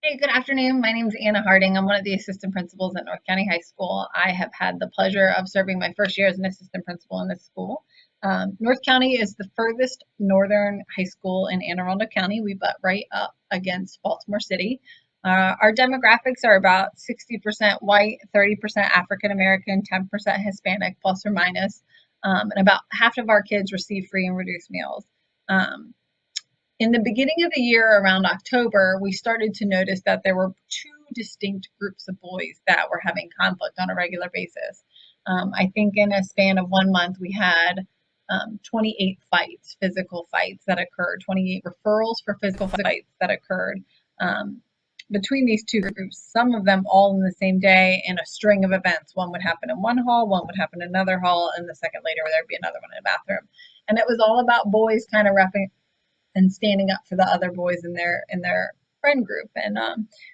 Hey, good afternoon. My name is Anna Harding. I'm one of the assistant principals at North County High School. I have had the pleasure of serving my first year as an assistant principal in this school. North County is the furthest northern high school in Anne Arundel County. We butt right up against Baltimore City. Our demographics are about 60% white, 30% African American, 10% Hispanic, plus or minus, and about half of our kids receive free and reduced meals. Um, in the beginning of the year, around October, we started to notice that there were two distinct groups of boys that were having conflict on a regular basis. I think in a span of 1 month, we had 28 fights, physical fights that occurred, 28 referrals for physical fights that occurred um, between these two groups, some of them all in the same day in a string of events. One would happen in one hall, one would happen in another hall, and the second later there'd be another one in a bathroom. And it was all about boys kind of and standing up for the other boys in their friend group. And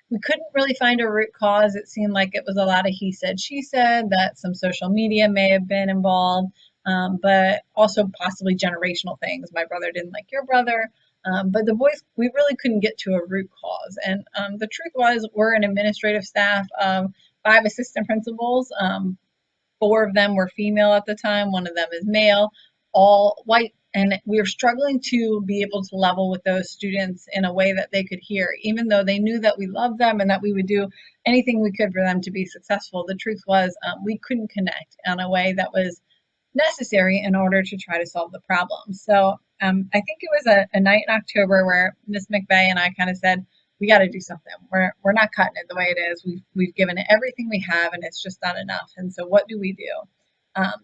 we couldn't really find a root cause. It seemed like it was a lot of he said, she said, that some social media may have been involved, but also possibly generational things. My brother didn't like your brother. But the boys, we really couldn't get to a root cause. And the truth was, we're an administrative staff of 5 assistant principals. 4 of them were female at the time, one of them is male, all white. And we were struggling to be able to level with those students in a way that they could hear, even though they knew that we loved them and that we would do anything we could for them to be successful. The truth was, we couldn't connect in a way that was necessary in order to try to solve the problem. So I think it was a night in October where Miss McVeigh and I kind of said, we got to do something. We're not cutting it the way it is. We've given it everything we have, and it's just not enough. And so, what do we do?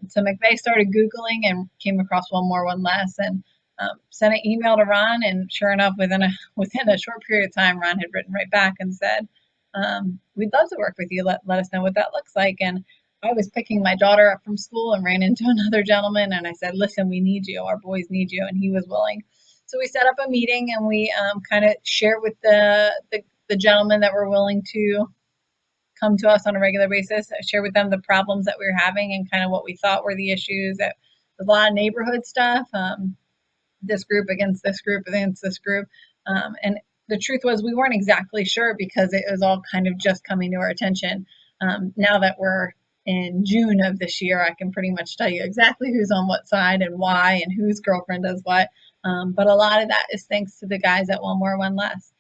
So McVeigh started Googling and came across One More, One Less, and sent an email to Ron. And sure enough, within a short period of time, Ron had written right back and said, "We'd love to work with you. Let us know what that looks like." And I was picking my daughter up from school and ran into another gentleman, and I said, "Listen, we need you. Our boys need you," and he was willing. So we set up a meeting, and we kind of shared with the gentlemen that were willing to come to us on a regular basis, share with them the problems that we were having and kind of what we thought were the issues. That was a lot of neighborhood stuff, this group against this group against this group. And the truth was, we weren't exactly sure because it was all kind of just coming to our attention. Now that we're in June of this year, I can pretty much tell you exactly who's on what side and why and whose girlfriend does what. But a lot of that is thanks to the guys at One More, One Less.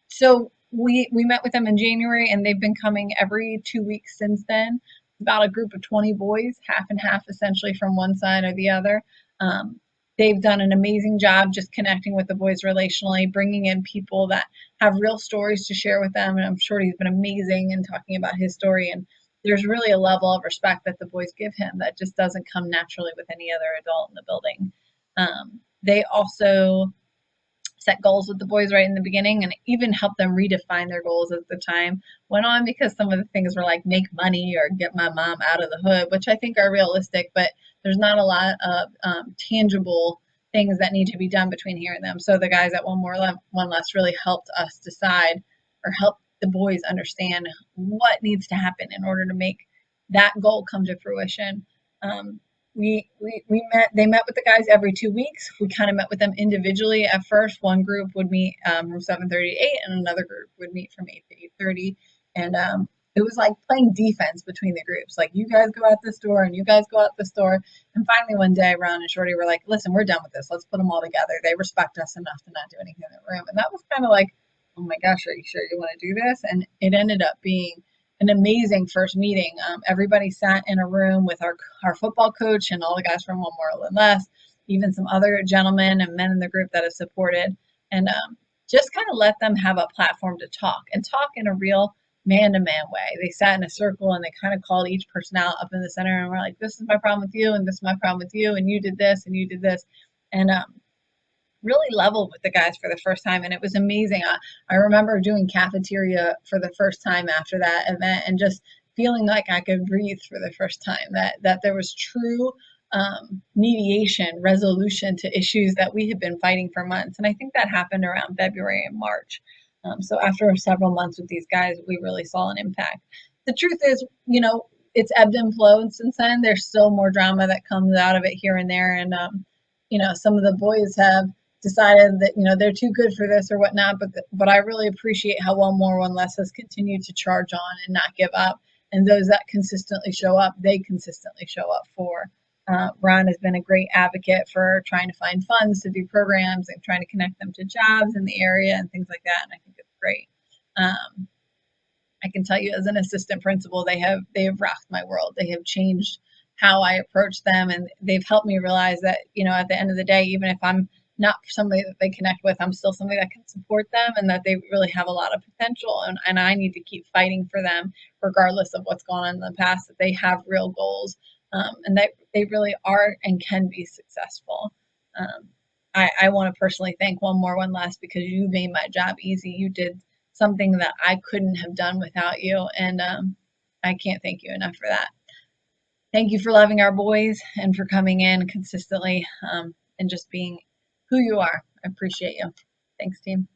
So we met with them in January, and they've been coming every 2 weeks since then. About a group of 20 boys, half and half, essentially from one side or the other. Um, they've done an amazing job just connecting with the boys relationally, bringing in people that have real stories to share with them. And I'm sure he's been amazing in talking about his story. And there's really a level of respect that the boys give him that just doesn't come naturally with any other adult in the building. They also set goals with the boys right in the beginning and even help them redefine their goals as the time went on, because some of the things were like make money or get my mom out of the hood, which I think are realistic, but there's not a lot of tangible things that need to be done between here and them. So the guys at One More, One Less really helped us decide, or help the boys understand what needs to happen in order to make that goal come to fruition. Um, they met with the guys every 2 weeks. We kind of met with them individually at first. One group would meet from 7:30 to 8, and another group would meet from 8 to 8:30. And it was like playing defense between the groups. Like, you guys go out this door and you guys go out this door. And finally one day, Ron and Shorty were like, "Listen, we're done with this. Let's put them all together. They respect us enough to not do anything in the room." And that was kind of like, "Oh my gosh, are you sure you want to do this?" And it ended up being an amazing first meeting. Everybody sat in a room with our football coach and all the guys from One More, One Less, even some other gentlemen and men in the group that have supported, and just kind of let them have a platform to talk and talk in a real man-to-man way. They sat in a circle and they kind of called each person out up in the center, and we're like, "This is my problem with you, and this is my problem with you, and you did this, and you did this," and really leveled with the guys for the first time, and it was amazing. I remember doing cafeteria for the first time after that event, and just feeling like I could breathe for the first time. That there was true mediation, resolution to issues that we had been fighting for months, and I think that happened around February and March. So after several months with these guys, we really saw an impact. The truth is, it's ebbed and flowed since then. There's still more drama that comes out of it here and there, and some of the boys have decided that they're too good for this or whatnot. But I really appreciate how One More One Less has continued to charge on and not give up. And those that consistently show up, they consistently show up for. Ron has been a great advocate for trying to find funds to do programs and trying to connect them to jobs in the area and things like that. And I think it's great. I can tell you as an assistant principal, they have rocked my world. They have changed how I approach them, and they've helped me realize that at the end of the day, even if I'm not somebody that they connect with, I'm still somebody that can support them, and that they really have a lot of potential, and I need to keep fighting for them regardless of what's gone on in the past. That they have real goals, and that they really are and can be successful. Um, I want to personally thank One More One Less because you made my job easy. You did something that I couldn't have done without you. And I can't thank you enough for that. Thank you for loving our boys and for coming in consistently and just being who you are. I appreciate you. Thanks, team.